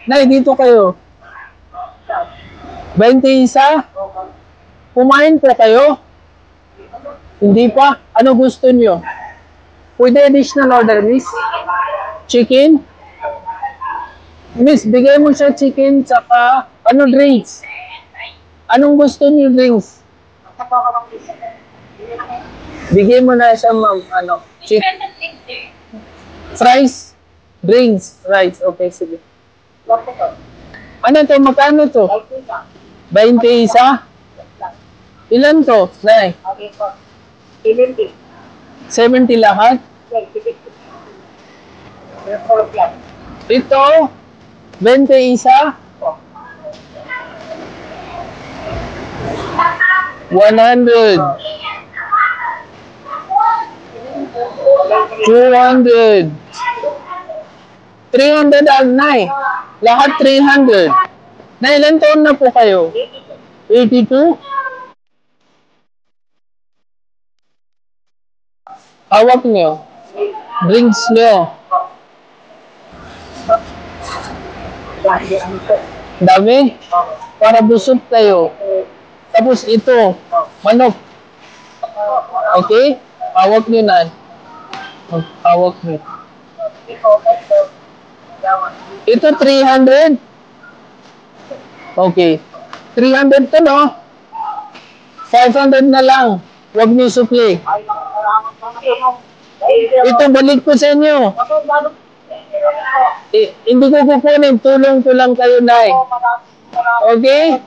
Nay, dito kayo. 21? Kumain po kayo? Hindi pa? Ano gusto niyo? Pwede additional order, miss? Chicken? Miss, bigay mo siya chicken tsaka ano drinks? Anong gusto niyo drinks? Bigay mo na siya, ma'am. Ano? Chicken? Fries? Drinks? Rice? Okay, sige. Ano to? Magkano to? 21? Ilan to? Nay? 70 lahat? Ito? 21? 100. 200. 300 ang Nay. Lahat 300. Nay, ilan taon na po kayo? 82? Hawak nyo. Drinks nyo. Dami? Para busog tayo. Tapos ito, manok. Okay? Hawak nyo na. Hawak nyo. Ito 300? Okay. 300 to, no? 500 na lang. Huwag nyo supli. Ito, balik ko sa inyo. Hindi ko kukunin. Tulong ko lang kayo, Nay. Okay?